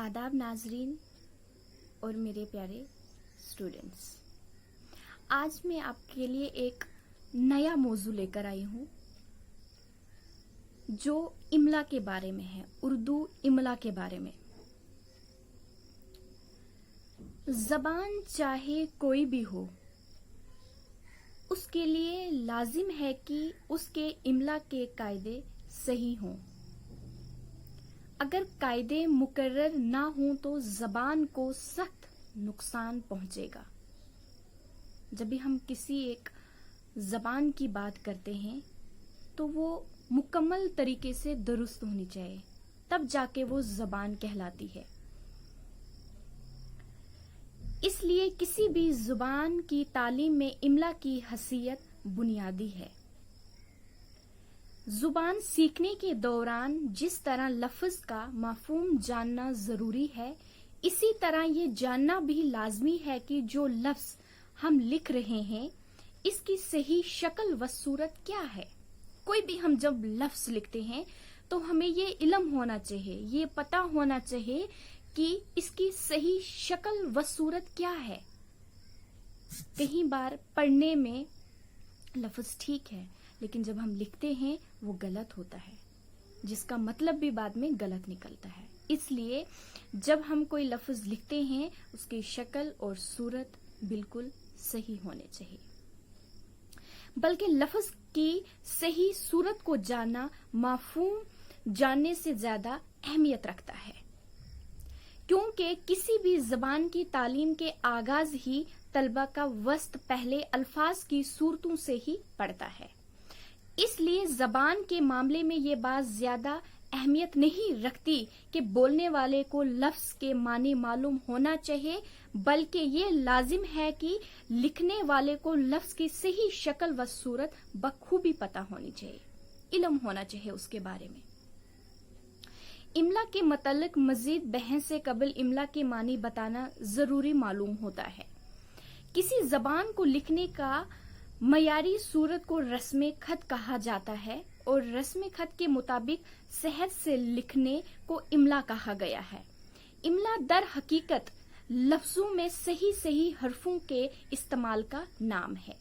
आदाब नाजरीन और मेरे प्यारे स्टूडेंट्स, आज मैं आपके लिए एक नया मौजू लेकर आई हूँ जो इमला के बारे में है, उर्दू इमला के बारे में। जबान चाहे कोई भी हो, उसके लिए लाजिम है कि उसके इमला के कायदे सही हों। अगर कायदे मुकर्रर ना हों तो जबान को सख्त नुकसान पहुंचेगा। जब भी हम किसी एक जबान की बात करते हैं तो वो मुकम्मल तरीके से दुरुस्त होनी चाहिए, तब जाके वो जबान कहलाती है। इसलिए किसी भी जुबान की तालीम में इमला की हैसियत बुनियादी है। जुबान सीखने के दौरान जिस तरह लफ्ज का मफहूम जानना जरूरी है, इसी तरह ये जानना भी लाजमी है कि जो लफ्ज हम लिख रहे हैं इसकी सही शक्ल व सूरत क्या है। कोई भी हम जब लफ्ज लिखते हैं तो हमें ये इल्म होना चाहिए, ये पता होना चाहिए कि इसकी सही शक्ल व सूरत क्या है। कई बार पढ़ने में लफ्ज ठीक है लेकिन जब हम लिखते हैं वो गलत होता है, जिसका मतलब भी बाद में गलत निकलता है। इसलिए जब हम कोई लफ्ज लिखते हैं उसकी शक्ल और सूरत बिल्कुल सही होने चाहिए। बल्कि लफ्ज की सही सूरत को जानना मफहूम जानने से ज्यादा अहमियत रखता है, क्योंकि किसी भी जबान की तालीम के आगाज ही तलबा का वस्त पहले अल्फाज की सूरतों से ही पड़ता है। इसलिए जबान के मामले में ये बात ज्यादा अहमियत नहीं रखती कि बोलने वाले को लफ्ज के मानी मालूम होना चाहिए, बल्कि ये लाजिम है कि लिखने वाले को लफ्ज की सही शक्ल व सूरत बखूबी पता होनी चाहिए, इल्म होना चाहिए उसके बारे में। इमला के मतलब मजीद बहस से कबल इमला के मानी बताना जरूरी मालूम होता है। किसी जबान को लिखने का मयारी सूरत को रस्म खत कहा जाता है और रस्म खत के मुताबिक सहज से लिखने को इमला कहा गया है। इमला दर हकीकत लफ्जों में सही सही हरफों के इस्तेमाल का नाम है।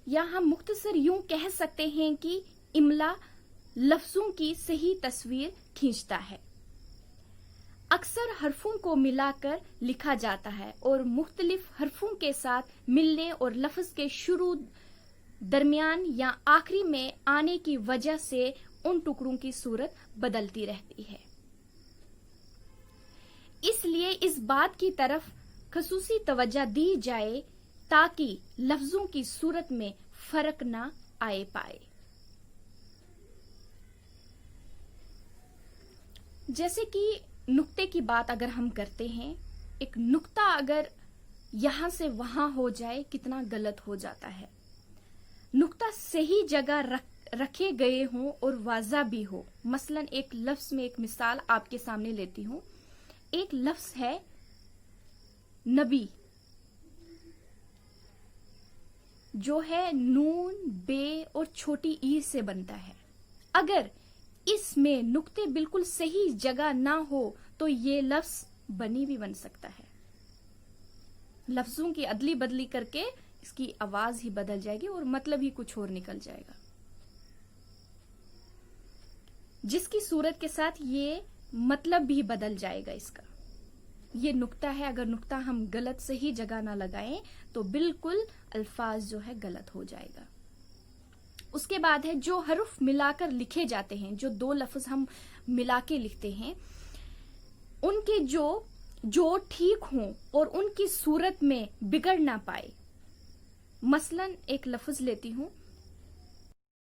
या हम मुख्तसर यूं कह सकते हैं कि इमला लफ्जों की सही तस्वीर खींचता है। अक्सर हरफों को मिलाकर लिखा जाता है और मुख्तलिफ हरफों के साथ मिलने और लफ्ज के शुरू, दरमियान या आखिरी में आने की वजह से उन टुकड़ों की सूरत बदलती रहती है। इसलिए इस बात की तरफ खसूसी तवज्जो दी जाए ताकि लफ्जों की सूरत में फर्क ना आए पाए। जैसे कि नुक्ते की बात अगर हम करते हैं, एक नुक्ता अगर यहां से वहां हो जाए कितना गलत हो जाता है। नुक्ता सही जगह रखे गए हों और वाज़ा भी हो। मसलन एक लफ्ज में एक मिसाल आपके सामने लेती हूं। एक लफ्ज है नबी, जो है नून, बे और छोटी ई से बनता है। अगर इसमें नुक्ते बिल्कुल सही जगह ना हो तो ये लफ्ज बनी भी बन सकता है। लफ्जों की अदली बदली करके इसकी आवाज ही बदल जाएगी और मतलब ही कुछ और निकल जाएगा, जिसकी सूरत के साथ ये मतलब भी बदल जाएगा इसका। ये नुक्ता है, अगर नुक्ता हम गलत सही जगह ना लगाएं तो बिल्कुल अल्फाज जो है गलत हो जाएगा। उसके बाद है जो हरुफ मिलाकर लिखे जाते हैं, जो दो लफ्ज हम मिला के लिखते हैं, उनके जो ठीक हों और उनकी सूरत में बिगड़ ना पाए। मसलन एक लफ्ज लेती हूं,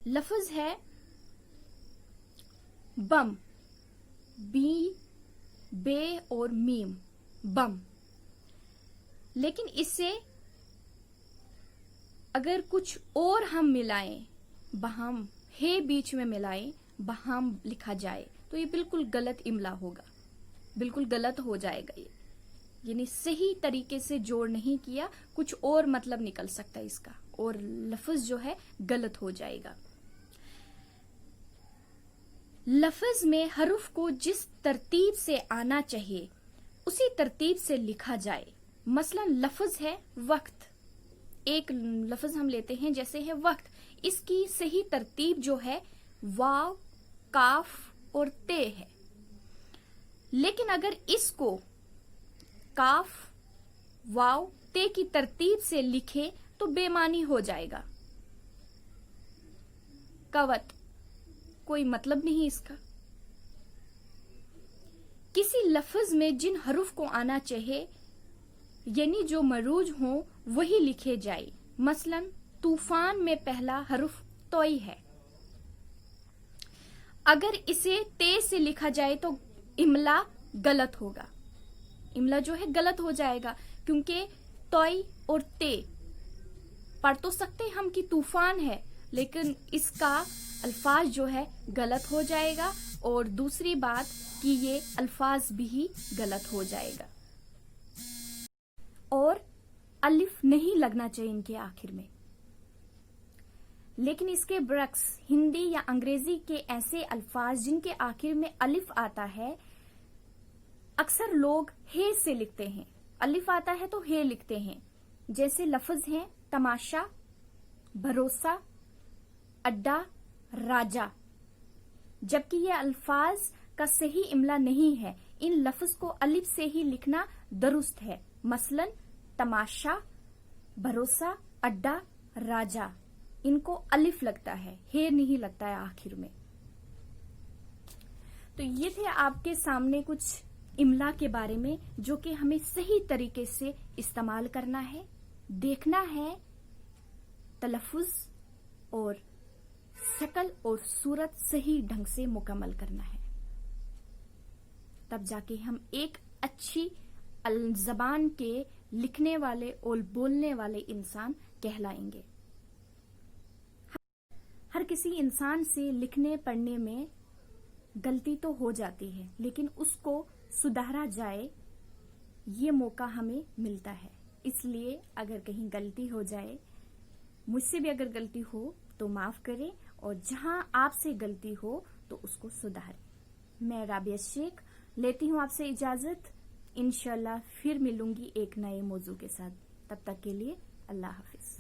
लफ्ज है बम, बी, बे और मीम, बम। लेकिन इससे अगर कुछ और हम मिलाएं, बहम, हे बीच में मिलाएं, बहम लिखा जाए तो ये बिल्कुल गलत इमला होगा, बिल्कुल गलत हो जाएगा। ये यानी सही तरीके से जोड़ नहीं किया, कुछ और मतलब निकल सकता है इसका और लफ्ज जो है गलत हो जाएगा। लफ्ज में हरुफ को जिस तरतीब से आना चाहिए उसी तरतीब से लिखा जाए। मसलन लफ्ज है वक्त, एक लफ्ज हम लेते हैं जैसे है वक्त, इसकी सही तरतीब जो है वाव, काफ और ते है। लेकिन अगर इसको काफ, वाव, ते की तरतीब से लिखे तो बेमानी हो जाएगा। कवत, कोई मतलब नहीं इसका। किसी लफ्ज में जिन हरुफ को आना चाहिए यानी जो मरूज हो वही लिखे जाए। मसलन तूफान में पहला हरुफ तोई है, अगर इसे ते से लिखा जाए तो इमला गलत होगा, इमला जो है गलत हो जाएगा, क्योंकि तोई और ते पढ़ तो सकते हम कि तूफान है, लेकिन इसका अल्फाज जो है गलत हो जाएगा, और दूसरी बात कि ये अल्फाज भी गलत हो जाएगा। और अलिफ नहीं लगना चाहिए इनके आखिर में। लेकिन इसके बरक्स हिंदी या अंग्रेजी के ऐसे अल्फाज जिनके आखिर में अलिफ आता है, अक्सर लोग हे से लिखते हैं। अलिफ आता है तो हे लिखते हैं। जैसे लफ्ज हैं तमाशा, भरोसा, अड्डा, राजा, जबकि ये अल्फाज का सही इमला नहीं है। इन लफ्ज को अलिफ से ही लिखना दुरुस्त है। मसलन तमाशा, भरोसा, अड्डा, राजा, इनको अलिफ लगता है, हे नहीं लगता है आखिर में। तो ये थे आपके सामने कुछ इमला के बारे में जो कि हमें सही तरीके से इस्तेमाल करना है, देखना है तलफ़ुज़ और शक्ल और सूरत सही ढंग से मुकम्मल करना है, तब जाके हम एक अच्छी ज़बान के लिखने वाले और बोलने वाले इंसान कहलाएंगे। हर किसी इंसान से लिखने पढ़ने में गलती तो हो जाती है, लेकिन उसको सुधारा जाए ये मौका हमें मिलता है। इसलिए अगर कहीं गलती हो जाए, मुझसे भी अगर गलती हो तो माफ करें, और जहां आपसे गलती हो तो उसको सुधारें। मैं राबिया शेख लेती हूं आपसे इजाजत। इंशाल्लाह फिर मिलूंगी एक नए मौजू के साथ। तब तक के लिए अल्लाह हाफिज।